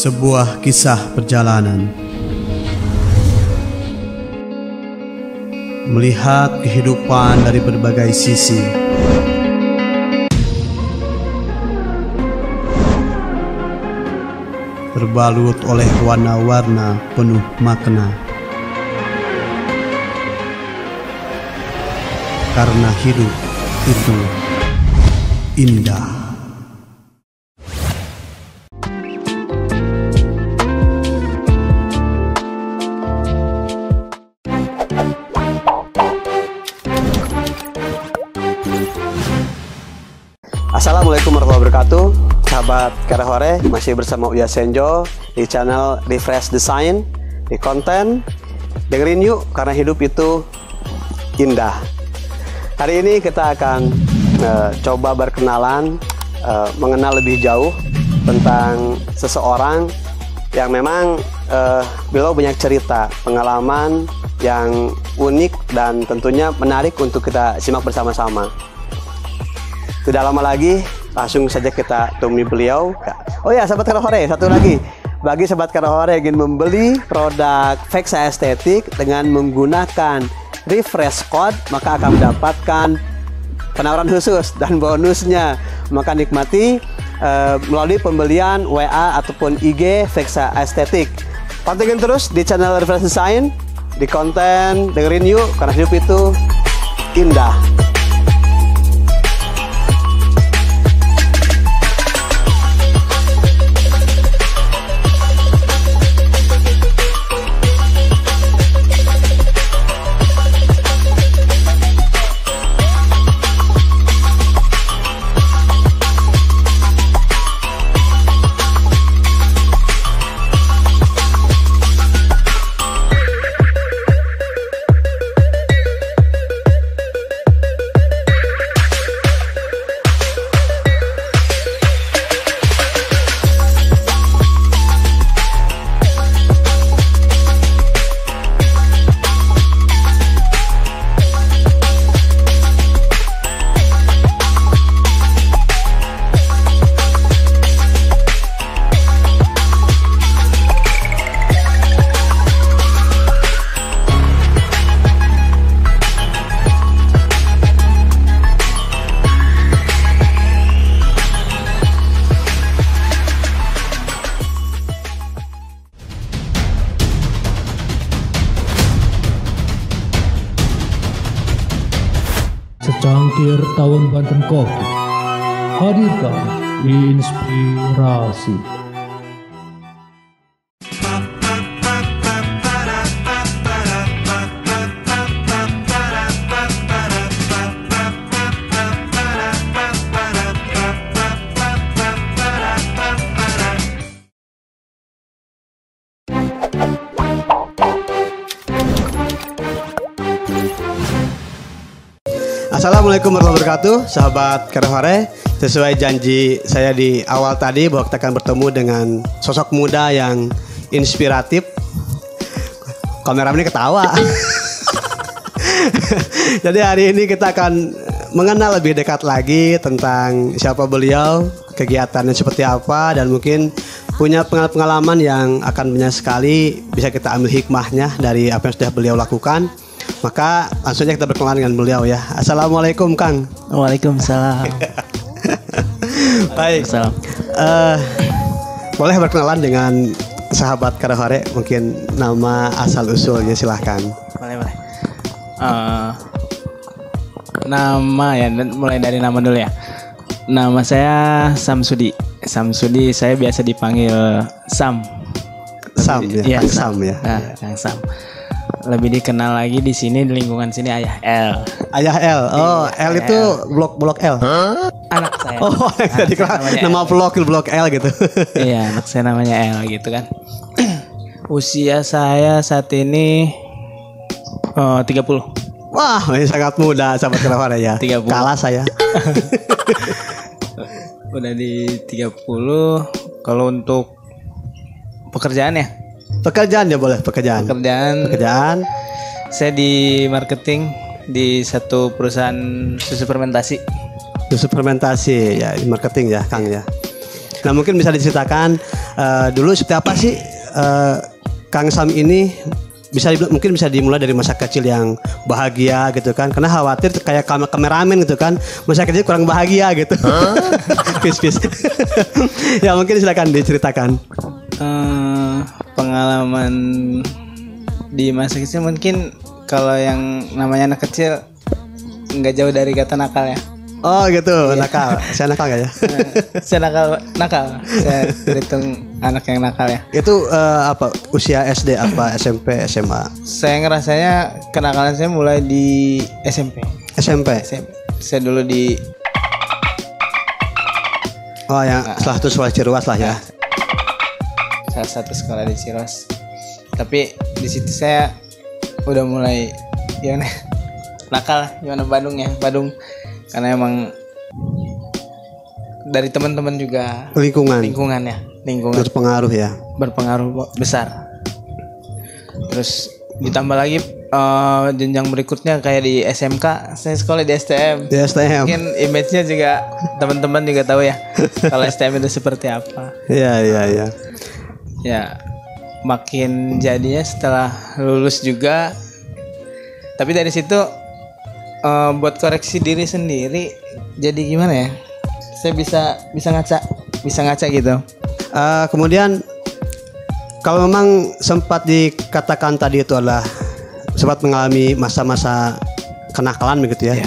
Sebuah kisah perjalanan, melihat kehidupan dari berbagai sisi. Berbalut oleh warna-warna penuh makna. Karena hidup itu indah. Assalamualaikum warahmatullahi wabarakatuh. Sahabat Karahore, masih bersama Uya Senjo di channel Refresh Design. Di konten dengerin yuk, karena hidup itu indah. Hari ini kita akan coba berkenalan, mengenal lebih jauh tentang seseorang yang memang beliau banyak cerita, pengalaman yang unik dan tentunya menarik untuk kita simak bersama-sama. Tidak lama lagi, langsung saja kita temui beliau. Oh ya, sahabat Karahore, satu lagi. Bagi sahabat Karahore yang ingin membeli produk Vexa Estetik dengan menggunakan refresh code, maka akan mendapatkan penawaran khusus dan bonusnya. Maka nikmati melalui pembelian WA ataupun IG Vexa Estetik. Pantengin terus di channel Refresh Design, di konten dengerin yuk, karena hidup itu indah. Secangkir Tawon Banten Kopi hadirkan inspirasi. Assalamualaikum warahmatullahi wabarakatuh, sahabat Karahore. Sesuai janji saya di awal tadi bahwa kita akan bertemu dengan sosok muda yang inspiratif. Kameramen ini ketawa. Jadi hari ini kita akan mengenal lebih dekat lagi tentang siapa beliau, kegiatannya seperti apa, dan mungkin punya pengalaman yang akan banyak sekali bisa kita ambil hikmahnya dari apa yang sudah beliau lakukan. Maka langsung saja kita berkenalan dengan beliau ya. Assalamualaikum Kang. Waalaikumsalam. Baik. Boleh berkenalan dengan sahabat Karahore, mungkin nama asal usulnya silahkan. Boleh. Nama ya, mulai dari nama dulu ya. Nama saya Samsudi. Samsudi, saya biasa dipanggil Sam. Sam ya. Ya, Sam ya. Nah, Kang Sam. Lebih dikenal lagi di sini, di lingkungan sini, Ayah L. Ayah L. Oh, L itu blok L. Anak saya. Oh, jadi nama blok L gitu. Iya, anak saya namanya L gitu kan. Usia saya saat ini 30. Wah, ini sangat muda sahabat Karahore ya. 30. Kalah saya. Udah di 30. Kalau untuk pekerjaan ya? Pekerjaan ya, boleh pekerjaan. Pekerjaan. Saya di marketing di satu perusahaan susu fermentasi. Susu fermentasi ya, di marketing ya, Kang ya. Nah mungkin bisa diceritakan dulu seperti apa sih Kang Sam ini mungkin bisa dimulai dari masa kecil yang bahagia gitu kan, karena khawatir kayak kameramen gitu kan, masa kecil kurang bahagia gitu. Pis. Ya mungkin silakan diceritakan. Pengalaman di masa kecil mungkin kalau yang namanya anak kecil nggak jauh dari kata nakal ya. Oh gitu, nakal. Saya nakal gak ya? Saya nakal. Saya terhitung anak yang nakal ya. Itu apa? Usia SD apa SMP, SMA? Saya ngerasanya kenakalan saya mulai di SMP. SMP. Saya dulu di yang salah satu sekolah Ciruas lah ya. Salah satu sekolah di Ciros. Tapi di situ saya udah mulai gimana? Nakal gimana Badung. Karena emang dari teman-teman juga lingkungan berpengaruh besar. Terus ditambah lagi jenjang berikutnya kayak di SMK, saya sekolah di STM. Mungkin image-nya juga teman-teman juga tahu ya kalau STM itu seperti apa. Iya. Ya makin jadinya setelah lulus juga. Tapi dari situ buat koreksi diri sendiri, jadi gimana ya? Saya bisa ngaca gitu. Kemudian kalau memang sempat dikatakan tadi itu adalah sempat mengalami masa-masa kenakalan begitu ya.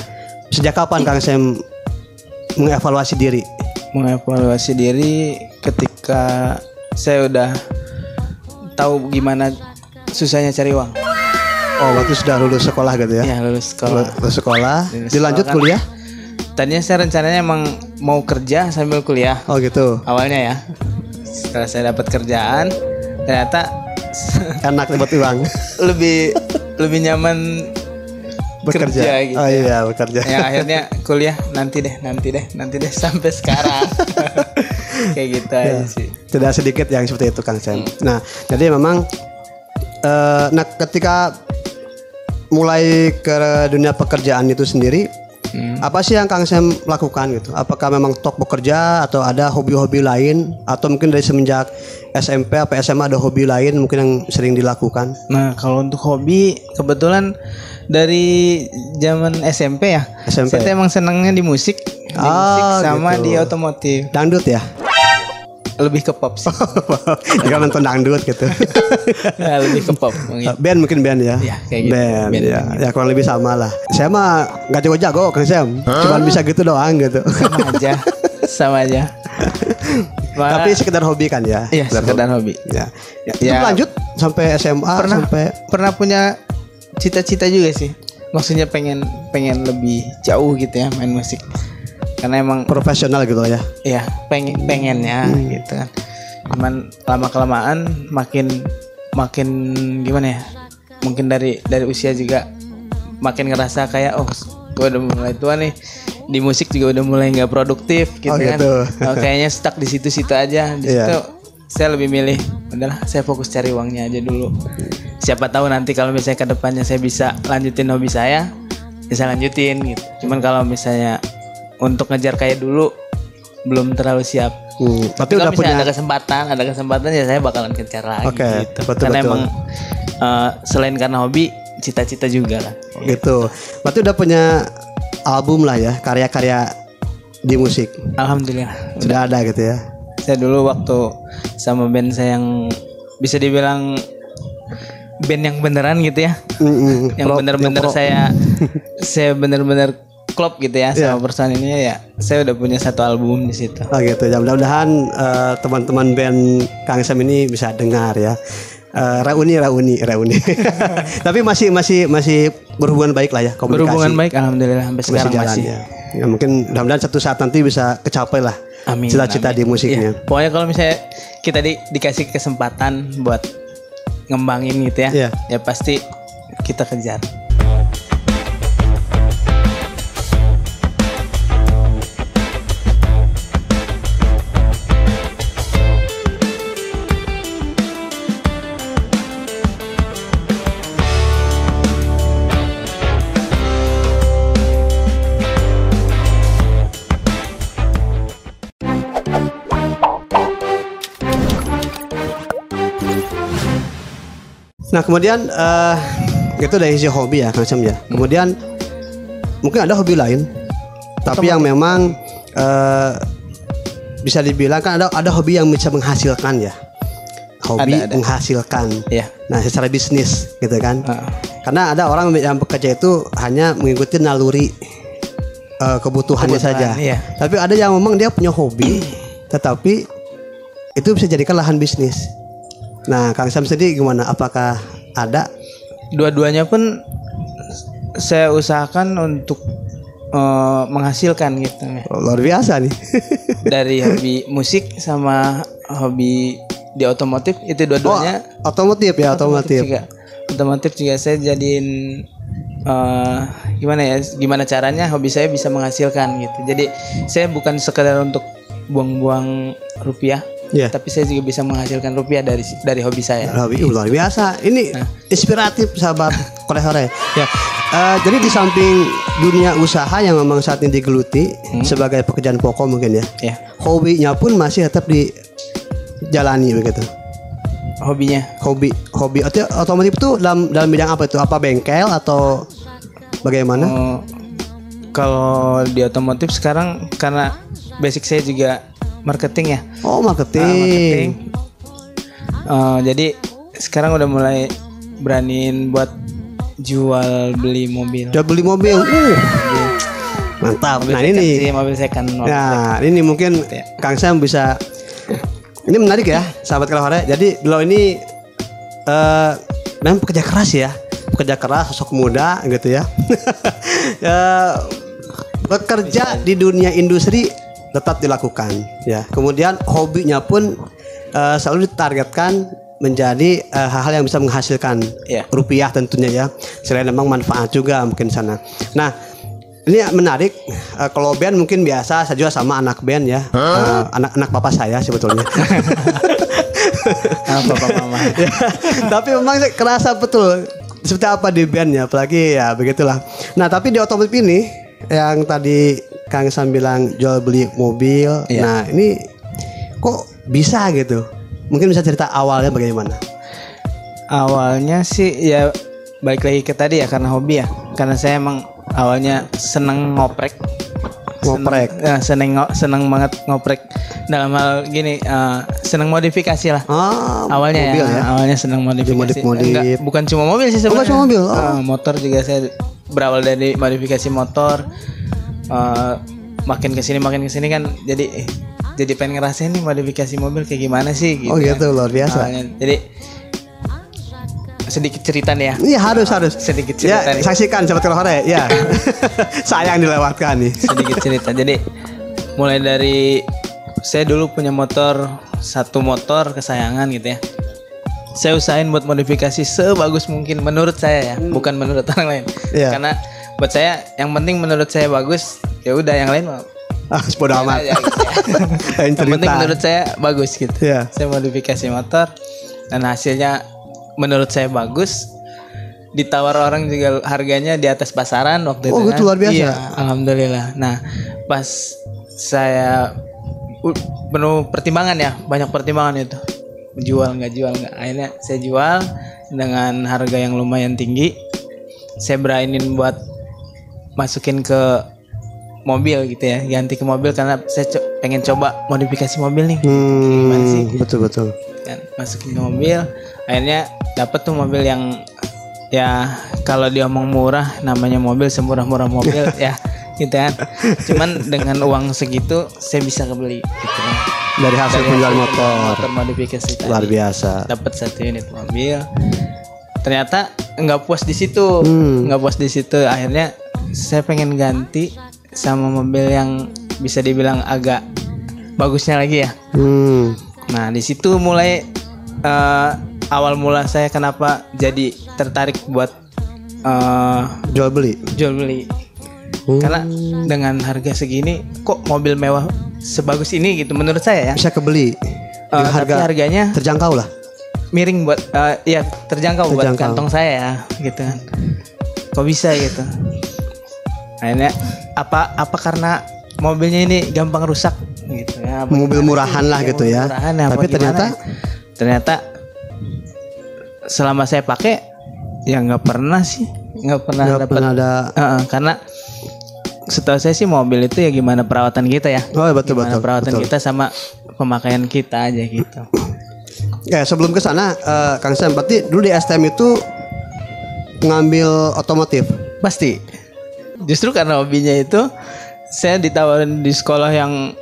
Sejak kapan Kang Sam mengevaluasi diri? Mengevaluasi diri ketika saya udah tahu gimana susahnya cari uang. Oh, waktu sudah lulus sekolah gitu ya? Iya, lulus sekolah. Dilanjut kuliah? Tadinya saya rencananya emang mau kerja sambil kuliah. Oh gitu. Awalnya ya. Setelah saya dapat kerjaan, ternyata enak dapat uang. lebih nyaman bekerja gitu. Oh iya, bekerja. Yang akhirnya kuliah nanti deh sampai sekarang. Kayak gitu aja sih. Tidak sedikit yang seperti itu Kang Sam. Nah, jadi memang ketika mulai ke dunia pekerjaan itu sendiri, apa sih yang Kang Sam lakukan gitu? Apakah memang tok bekerja atau ada hobi-hobi lain, atau mungkin dari semenjak SMP apa SMA ada hobi lain mungkin yang sering dilakukan? Nah, kalau untuk hobi kebetulan dari zaman SMP ya. Saya emang senangnya di musik sama gitu. di otomotif. Dangdut ya? Lebih ke pop sih. Jika nonton dangdut gitu. Nah, lebih ke pop mungkin. Band ya? Ya kayak gitu. Band ya. Ya kurang lebih sama lah. Saya mah gak jago-jago Kang Sam. Cuman bisa gitu doang gitu. Sama aja. Tapi sekedar hobi kan ya? Iya, sekedar hobi. Ya. Itu lanjut sampai SMA pernah punya cita-cita juga sih. Maksudnya pengen lebih jauh gitu ya main musik. Karena emang profesional gitu ya. Iya, pengennya gitu kan. Cuman lama kelamaan makin gimana ya? Mungkin dari usia juga makin ngerasa kayak gue udah mulai tua nih. Di musik juga udah mulai nggak produktif gitu kan. Gitu. Kayaknya stuck di situ-situ aja. Di situ saya lebih milih udahlah saya fokus cari uangnya aja dulu. Siapa tahu nanti kalau misalnya ke depannya saya bisa lanjutin hobi saya, bisa lanjutin gitu. Cuman kalau misalnya untuk ngejar kayak dulu belum terlalu siap. Tapi udah punya ada kesempatan ya saya bakalan kejar lagi gitu. Karena emang selain karena hobi, cita-cita juga lah. Gitu. Berarti udah punya album lah ya, karya-karya di musik. Alhamdulillah. Sudah ada gitu ya. Saya dulu waktu sama band saya yang bisa dibilang band yang beneran gitu ya. Yang bener-bener saya bener-bener klop gitu ya sama personilnya ya. Saya udah punya satu album di situ. Oh gitu. Ya mudah-mudahan teman-teman band Kang Sam ini bisa dengar ya. Rauni. Tapi masih berhubungan baik lah ya, komunikasi. Berhubungan baik alhamdulillah sampai sekarang masih. Ya mungkin mudah-mudahan suatu saat nanti bisa kecapai lah. Amin. Cita-cita di musiknya. Ya, pokoknya kalau misalnya kita dikasih kesempatan buat ngembangin gitu ya. Ya pasti kita kejar. Nah kemudian itu dari sisi hobi ya Kang Sam ya. Kemudian mungkin ada hobi lain, tapi yang memang bisa dibilang kan ada hobi yang bisa menghasilkan ya. Hobi Ada. menghasilkan. Iya. Nah secara bisnis gitu kan. Karena ada orang yang bekerja itu hanya mengikuti naluri kebutuhannya saja. Iya. Tapi ada yang memang dia punya hobi, tetapi itu bisa jadikan lahan bisnis. Nah Kang Sam sendiri gimana? Apakah ada? Dua-duanya pun saya usahakan untuk menghasilkan gitu ya. Luar biasa nih. Dari hobi musik sama hobi di otomotif itu dua-duanya. Otomotif ya, otomotif. Otomotif juga saya jadiin gimana caranya hobi saya bisa menghasilkan gitu. Jadi saya bukan sekedar untuk buang-buang rupiah, Iya. tapi saya juga bisa menghasilkan rupiah dari hobi saya. Hobi luar biasa. Ini inspiratif sahabat Hore-Hore. Ya. Jadi di samping dunia usaha yang memang saat ini digeluti sebagai pekerjaan pokok mungkin ya. Ya. Hobinya pun masih tetap dijalani begitu. Hobi otomotif itu dalam bidang apa itu? Apa bengkel atau bagaimana? Kalau di otomotif sekarang karena basic saya juga marketing ya. Oh, marketing. Marketing. Jadi sekarang udah mulai beraniin buat jual beli mobil. Jual beli mobil. Mantap. Mobil Nah second ini. sih, mobil second. Nah ini mungkin Kang Sam bisa. Ini menarik ya, sahabat Hore. Jadi beliau ini memang pekerja keras ya, sosok muda gitu ya. Bekerja di dunia industri tetap dilakukan ya. Kemudian hobinya pun selalu ditargetkan menjadi hal-hal yang bisa menghasilkan rupiah tentunya ya. Selain memang manfaat juga mungkin sana. Nah ini menarik. Kalau band mungkin biasa saya juga sama anak band ya. Anak bapak saya sebetulnya. Bapak mama. Ya, tapi memang kerasa betul seperti apa di band ya. Apalagi ya begitulah. Nah tapi di otomotif ini yang tadi Kang Sam bilang jual beli mobil. Nah ini kok bisa gitu? Mungkin bisa cerita awalnya bagaimana? Awalnya sih ya balik lagi ke tadi ya karena hobi ya. Karena saya emang awalnya seneng ngoprek. Seneng banget ngoprek. Dalam hal gini seneng modifikasi lah. Awalnya mobil ya. Awalnya seneng modifikasi. Enggak, bukan cuma mobil sih sebenarnya. Bukan cuma mobil. Motor juga saya berawal dari modifikasi motor. Makin kesini kan jadi pengen ngerasain nih modifikasi mobil kayak gimana sih gitu. Oh gitu, luar biasa. Jadi sedikit cerita nih ya. Iya harus sedikit cerita ya, nih. Saksikan sahabat Hore ya. Sayang dilewatkan nih. Sedikit cerita. Jadi mulai dari saya dulu punya satu motor kesayangan gitu ya. Saya usahain buat modifikasi sebagus mungkin menurut saya ya, bukan menurut orang lain. Karena buat saya yang penting menurut saya bagus, ya udah yang lain mah bodo amat. Gitu ya. Yang penting menurut saya bagus gitu. Saya modifikasi motor dan hasilnya menurut saya bagus. Ditawar orang juga harganya di atas pasaran waktu itu. Oh, itu luar biasa. Iya, alhamdulillah. Nah, pas saya penuh pertimbangan ya, banyak pertimbangan itu. Jual nggak. Akhirnya saya jual dengan harga yang lumayan tinggi. Saya beraniin buat masukin ke mobil gitu ya, ganti ke mobil karena saya pengen coba modifikasi mobil nih. Gimana sih? Betul. Kan masukin ke mobil, akhirnya dapat tuh mobil yang ya kalau diomong murah namanya mobil semurah-murah mobil ya gitu kan. Cuman dengan uang segitu saya bisa kebeli gitu kan. Dari hasil penjual motor modifikasi tadi. Luar biasa. Dapat 1 unit mobil. Ternyata nggak puas di situ. Akhirnya saya pengen ganti sama mobil yang bisa dibilang agak bagusnya lagi ya. Nah di situ mulai awal mula saya kenapa jadi tertarik buat jual beli. Karena dengan harga segini kok mobil mewah sebagus ini gitu menurut saya ya. Bisa kebeli. Tapi harganya terjangkau lah. Miring buat ya terjangkau buat kantong saya ya gitu kan. Kok bisa gitu. Akhirnya apa karena mobilnya ini gampang rusak gitu ya. Mobil murahan lah gitu ya. Murahan, tapi ternyata selama saya pakai ya nggak pernah Nggak dapat. pernah ada. Karena setahu saya sih mobil itu ya gimana perawatan kita ya. Oh betul Gimana betul. perawatan betul. kita sama pemakaian kita aja gitu. Ya sebelum ke sana, Kang Sam, berarti dulu di STM itu ngambil otomotif. Pasti. Justru karena hobinya itu saya ditawarin di sekolah yang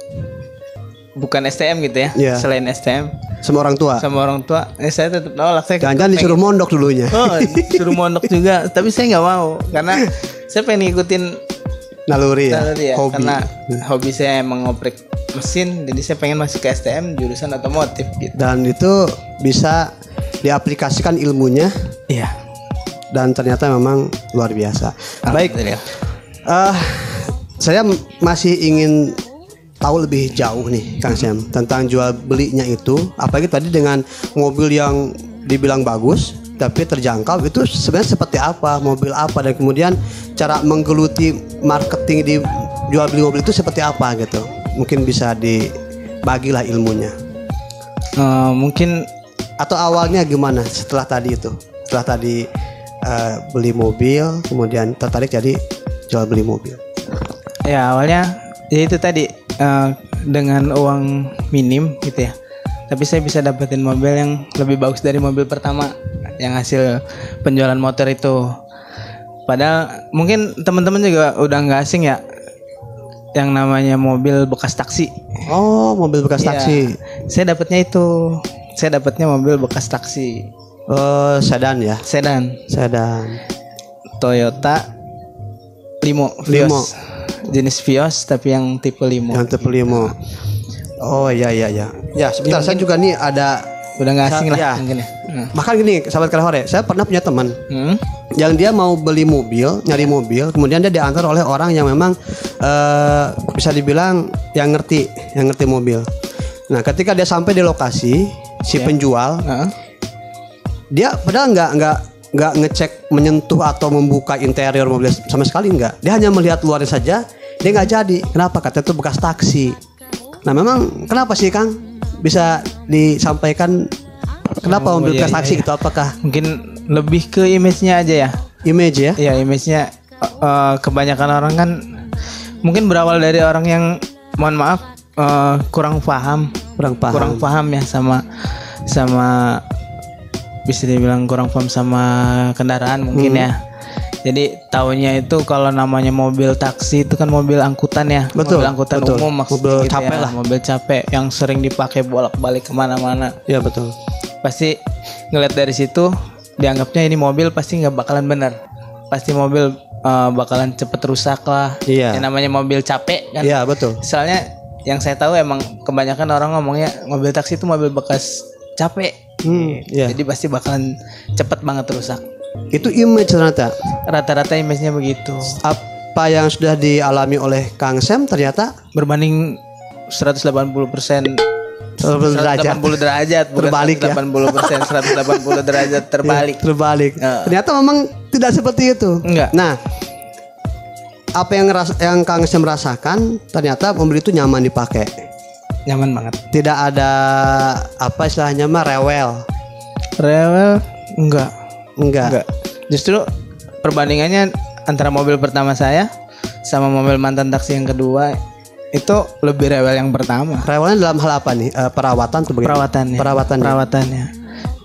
bukan STM gitu ya. Iya. Selain STM Sama orang tua. sama orang tua, saya tetap nolak. Saya Jangan-jangan disuruh mondok dulunya. Oh, disuruh mondok juga, tapi saya nggak mau karena saya pengen ngikutin Naluri ya. naluri ya, Hobi. karena hobi saya emang ngoprek mesin, jadi saya pengen masuk ke STM jurusan otomotif gitu. Dan itu bisa diaplikasikan ilmunya Iya. dan ternyata memang luar biasa. Baik. Alhamdulillah. Saya masih ingin tahu lebih jauh nih Kang Sam tentang jual belinya itu, apalagi tadi dengan mobil yang dibilang bagus tapi terjangkau, itu sebenarnya seperti apa, mobil apa, dan kemudian cara menggeluti marketing di jual beli mobil itu seperti apa gitu. Mungkin bisa dibagilah ilmunya. Mungkin Atau awalnya gimana setelah tadi itu? Setelah tadi beli mobil kemudian tertarik jadi jual beli mobil. ya awalnya ya itu tadi dengan uang minim gitu ya, tapi saya bisa dapetin mobil yang lebih bagus dari mobil pertama yang hasil penjualan motor itu. Padahal mungkin teman-teman juga udah nggak asing ya yang namanya mobil bekas taksi. Oh, mobil bekas Iya, taksi. saya dapatnya itu. Saya dapatnya mobil bekas taksi. Sedan ya. Sedan. Toyota Limo. Limo. Vios. Jenis Vios tapi yang tipe Limo. Yang tipe limo. Oh iya. Ya sebentar, saya juga nih ada. Udah nggak asing lah Ya. mungkin ya. Bahkan gini, sahabat Karahore, saya pernah punya teman Hmm. yang dia mau beli mobil, nyari mobil, kemudian dia diantar oleh orang yang memang bisa dibilang yang ngerti mobil. Nah, ketika dia sampai di lokasi si penjual, Heeh. dia padahal nggak ngecek menyentuh atau membuka interior mobil sama sekali nggak. Dia hanya melihat luarnya saja, dia nggak jadi. Kenapa? Katanya itu bekas taksi. Nah, memang kenapa sih Kang bisa disampaikan kenapa mobil bekas taksi gitu? Apakah Mungkin lebih ke image-nya aja ya. image ya? Iya, image-nya kebanyakan orang kan mungkin berawal dari orang yang mohon maaf kurang paham ya sama bisa dibilang kurang paham sama kendaraan mungkin ya. Jadi taunya itu kalau namanya mobil taksi itu kan mobil angkutan ya. Betul, Mobil angkutan betul. umum maksudnya Mobil gitu capek ya. lah. Mobil capek yang sering dipakai bolak-balik kemana-mana. Ya betul. Pasti ngeliat dari situ dianggapnya ini mobil pasti nggak bakalan bener. Pasti mobil bakalan cepet rusak lah. Iya. Yang namanya mobil capek kan. Iya betul. Soalnya yang saya tahu emang kebanyakan orang ngomongnya mobil taksi itu mobil bekas capek. Iya. Jadi pasti bakalan cepet banget rusak. Itu image ternyata. Rata-rata image-nya begitu. Apa yang sudah dialami oleh Kang Sam ternyata Berbanding 180% 180 derajat. bukan Terbalik ya. 180%, 180 derajat terbalik. Terbalik. Ya. Ternyata memang tidak seperti itu. Enggak. Nah, apa yang Kang Sam rasakan ternyata mobil itu nyaman dipakai. Nyaman banget. Tidak ada apa istilahnya mah rewel. Enggak. Justru perbandingannya antara mobil pertama saya sama mobil mantan taksi yang kedua itu lebih rewel yang pertama. Rewelnya dalam hal apa nih? Perawatan atau bagaimana? Perawatannya.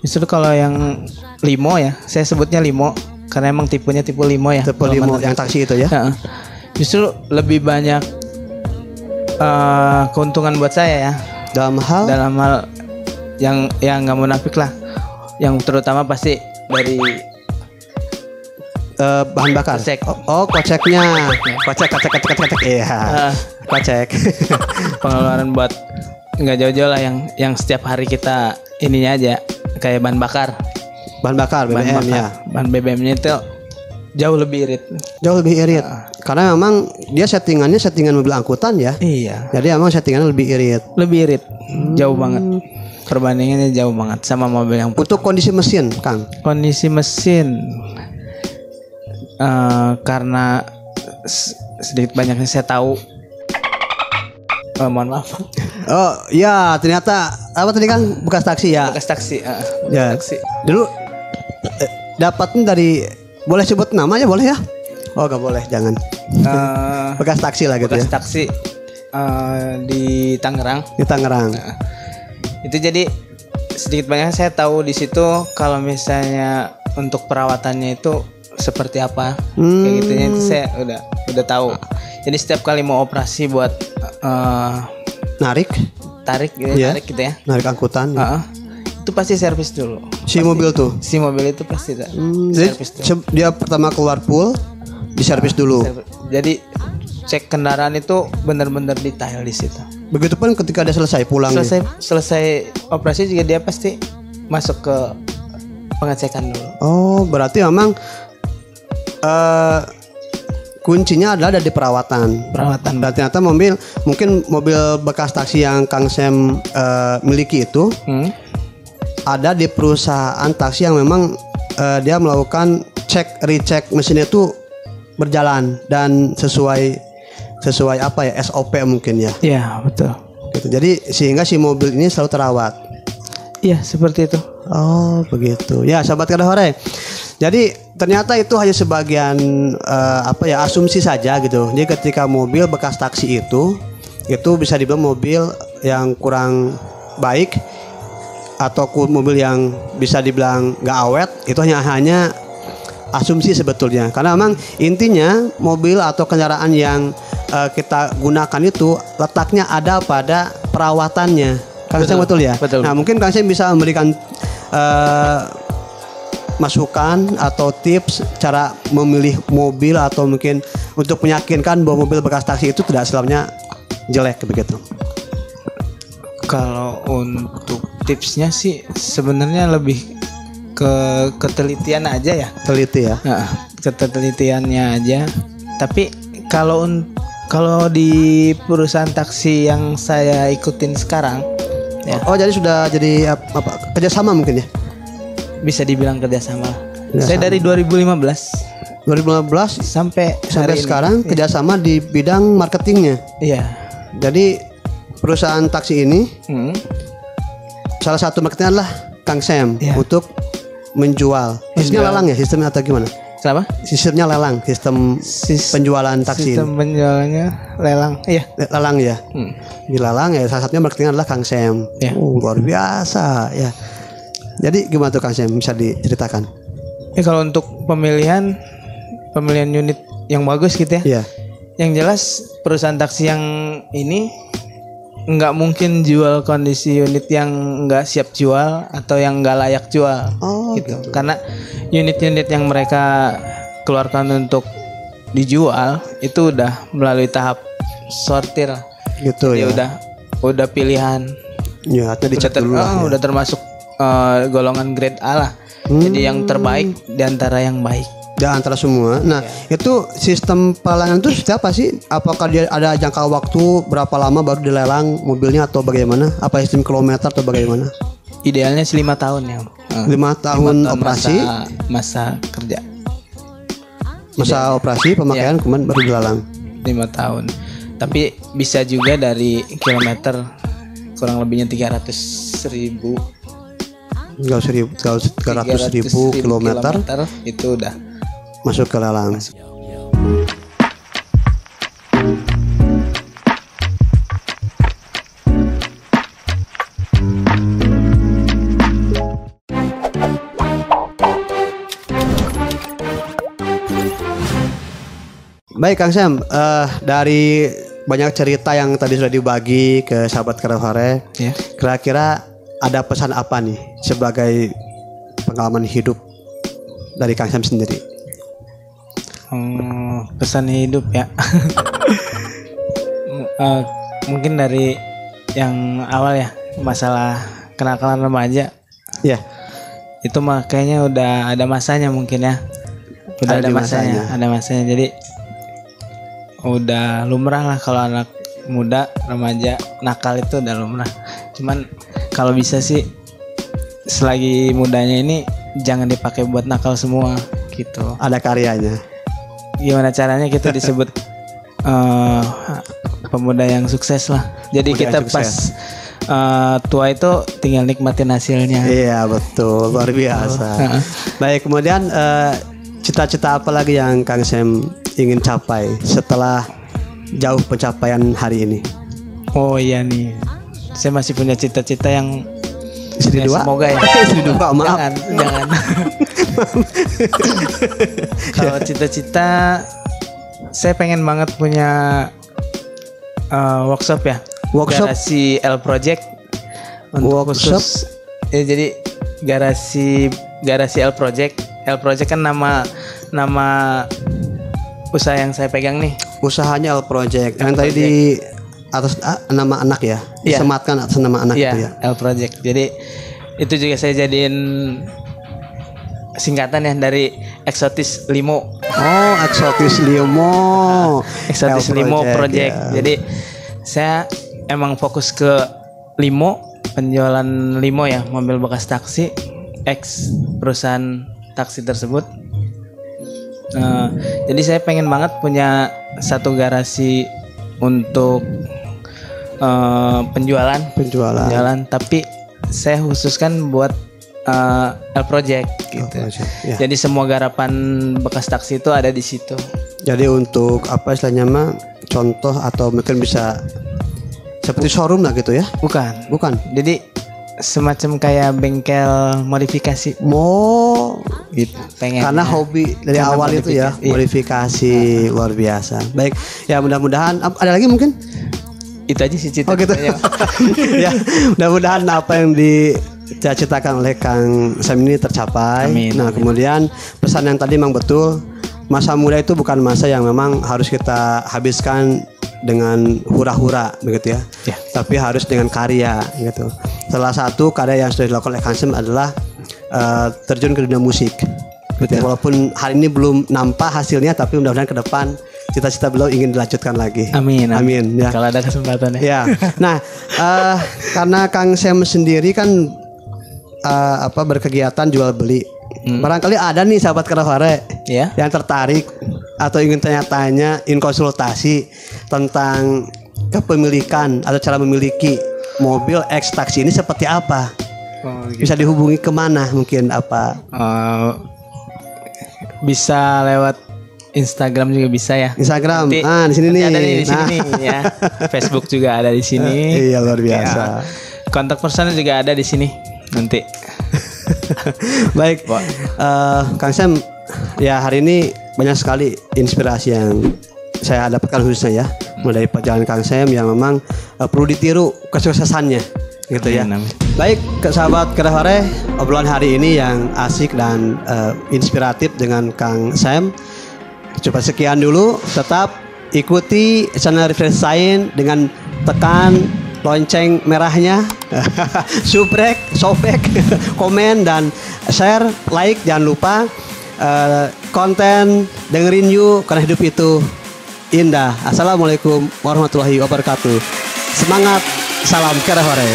Justru kalau yang limo ya, saya sebutnya limo karena emang tipenya tipe limo ya. Tipe kalau limo mantan yang taksi itu ya. Heeh. Justru lebih banyak keuntungan buat saya ya. Dalam hal yang nggak munafik lah. Yang terutama pasti dari bahan bakar. Kocek. Oh, koceknya. Kocek. Iya. Kocek. pengeluaran buat nggak jauh-jauh lah yang setiap hari kita ininya aja kayak bahan bakar. Bahan bakar BBM ya. Bahan BBM-nya itu jauh lebih irit. Jauh lebih irit. Karena memang dia settingan mobil angkutan ya. Iya. Jadi emang settingannya lebih irit. Lebih irit. Jauh banget. Perbandingannya jauh banget sama mobil yang Untuk kondisi mesin, Kang. kondisi mesin karena sedikit banyaknya saya tahu. Mohon maaf. Oh, ya ternyata apa tadi Kang? Bekas taksi ya. Bekas taksi. Ya. Taksi. Dulu dapatnya dari, boleh sebut namanya boleh ya? Oh nggak boleh, jangan. Bekas taksi lah gitu bekas ya. taksi di Tangerang. Di Tangerang. Itu jadi sedikit banyak saya tahu di situ kalau misalnya untuk perawatannya itu seperti apa kayak gitunya itu saya udah tahu. Jadi setiap kali mau operasi buat Narik tarik gitu, Iya. tarik gitu ya. narik angkutan. Itu pasti servis dulu. Si mobil tuh. Si mobil itu pasti Jadi servis dulu. dia pertama keluar pool diservis dulu. Jadi cek kendaraan itu benar-benar detail di situ. Begitupun ketika dia selesai pulang. Selesai operasi juga dia pasti masuk ke pengecekan dulu. Oh, berarti memang kuncinya adalah ada di perawatan. Dan ternyata mungkin mobil bekas taksi yang Kang Sam miliki itu ada di perusahaan taksi yang memang dia melakukan recheck mesinnya itu berjalan dan sesuai apa ya, SOP mungkin ya. Iya, betul. Gitu. Jadi sehingga si mobil ini selalu terawat. Iya, seperti itu. Oh, begitu. Ya, sahabat Kadahore. Jadi ternyata itu hanya sebagian asumsi saja gitu. Jadi ketika mobil bekas taksi itu bisa dibilang mobil yang kurang baik atau mobil yang bisa dibilang nggak awet, itu hanya asumsi sebetulnya. Karena memang intinya mobil atau kendaraan yang kita gunakan itu letaknya ada pada perawatannya. Kang Sam betul ya? Betul. Nah, mungkin Kang Sam bisa memberikan masukan atau tips cara memilih mobil atau mungkin untuk meyakinkan bahwa mobil bekas taksi itu tidak selamanya jelek begitu. Kalau untuk tipsnya sih sebenarnya lebih ke ketelitian aja ya. Teliti ya. Nah, ketelitiannya aja. Tapi kalau di perusahaan taksi yang saya ikutin sekarang, ya. Oh, jadi sudah jadi apa kerjasama mungkin ya? Bisa dibilang kerjasama. Saya dari 2015 sampai hari sekarang ini. kerjasama di bidang marketingnya. Iya. Jadi perusahaan taksi ini salah satu marketingnya adalah Kang Sam untuk menjual. Sistemnya lelang ya, sistemnya atau gimana? Kenapa? Sistemnya lelang, sistem penjualan taksi. Sistem penjualannya lelang. Iya. Lelang ya. Di lelang ya salah satunya marketingnya adalah Kang Sam. Ya. Luar biasa ya. Jadi gimana tuh Kang Sam, bisa diceritakan? Ya kalau untuk pemilihan unit yang bagus gitu ya. Iya. Yang jelas perusahaan taksi yang ini nggak mungkin jual kondisi unit yang nggak siap jual atau yang nggak layak jual. Oh, gitu. Karena unit-unit yang mereka keluarkan untuk dijual itu udah melalui tahap sortir. Gitu ya. ya. Udah pilihan. Ya, artinya dicek dulu lah. Udah termasuk golongan grade A lah. Jadi yang terbaik di antara yang baik. Di antara semua. Nah, itu sistem pelelangan itu seperti apa sih? Apakah dia ada jangka waktu berapa lama baru dilelang mobilnya atau bagaimana? Apa sistem kilometer atau bagaimana? Idealnya 5 tahun ya. 5 tahun operasi, masa kerja. masa operasi pemakaian kemudian baru dilelang. 5 tahun. Tapi bisa juga dari kilometer kurang lebihnya 300.000. Enggak 300.000 kilometer itu udah masuk ke lelang. Baik Kang Sam, dari banyak cerita yang tadi sudah dibagi ke sahabat Kadahore, ya. kira-kira ada pesan apa nih sebagai pengalaman hidup dari Kang Sam sendiri? Pesan hidup ya. Mungkin dari yang awal ya, masalah kenakalan remaja. Ya. Itu mah kayaknya udah ada masanya mungkin ya. Udah ada masanya. Jadi udah lumrah lah kalau anak muda remaja nakal itu udah lumrah. Cuman kalau bisa sih selagi mudanya ini jangan dipakai buat nakal semua gitu. Ada karyanya. Gimana caranya kita disebut pemuda yang sukses lah. Jadi Pemuda kita yang pas sukses. tua itu tinggal nikmatin hasilnya. Iya betul, luar biasa. Baik, kemudian cita-cita apa lagi yang Kang Sam ingin capai setelah jauh pencapaian hari ini? Oh iya nih, saya masih punya cita-cita yang Istri dua? semoga ya. Istri dua, maaf. Jangan. Kalau cita-cita, saya pengen banget punya workshop ya. Workshop? Garasi L Project. Untuk Workshop? khusus, ya jadi garasi L Project. L Project kan nama usaha yang saya pegang nih. Usahanya L Project yang tadi di atas nama anak ya, Iya. disematkan atas nama anak Iya, itu ya. L Project. Jadi itu juga saya jadiin singkatan ya dari Eksotis Limo. Oh, Eksotis Limo. Eksotis L Limo Project. ya. Jadi saya emang fokus ke limo, penjualan limo ya, mobil bekas taksi, ex perusahaan taksi tersebut. Jadi saya pengen banget punya satu garasi untuk penjualan, tapi saya khususkan buat L Project gitu. Project, ya. Jadi semua garapan bekas taksi itu ada di situ. Jadi untuk apa istilahnya mah contoh atau mungkin bisa seperti showroom lah gitu ya? Bukan. Jadi Semacam kayak bengkel modifikasi gitu. Pengen. Karena hobi dari Karena awal itu ya, iya. modifikasi luar biasa. Baik, ya mudah-mudahan ada lagi mungkin? Itu aja sih cita. Oh gitu. Ya, mudah-mudahan apa yang dicita-citakan oleh Kang Sam ini tercapai. Amin, Nah, amin. kemudian pesan yang tadi memang betul. Masa muda itu bukan masa yang memang harus kita habiskan dengan hura-hura begitu ya. Ya. Tapi harus dengan karya gitu. Salah satu karya yang sudah dilakukan oleh Kang Sam adalah terjun ke dunia musik. Gitu ya. Walaupun hari ini belum nampak hasilnya, tapi mudah-mudahan ke depan cita-cita beliau ingin dilanjutkan lagi. Amin. Amin. Ya. Kalau ada kesempatan ya. Ya. Nah, karena Kang Sam sendiri kan berkegiatan jual beli. Barangkali ada nih sahabat Kerahore Ya. yang tertarik atau ingin tanya-tanya, ingin konsultasi tentang kepemilikan atau cara memiliki mobil X taksi ini seperti apa? Bisa dihubungi kemana mungkin apa? Bisa lewat Instagram juga bisa ya. Instagram. Nanti- Di sini nanti nih. ada di sini Nah. nih ya. Facebook juga ada di sini. Iya, luar biasa. Ya. Kontak personal juga ada di sini. Nanti. Baik, Kang Sam, ya hari ini banyak sekali inspirasi yang saya dapatkan khususnya ya, mulai perjalanan Kang Sam yang memang perlu ditiru kesuksesannya, gitu ya. Amin, amin. Baik, sahabat Kerahore, obrolan hari ini yang asik dan inspiratif dengan Kang Sam. Coba sekian dulu, tetap ikuti channel Refresh Design dengan tekan lonceng merahnya, subrek, sobek, komen dan share, like, jangan lupa konten dengerin yuk karena hidup itu indah. Assalamualaikum warahmatullahi wabarakatuh. Semangat, salam Kerahore.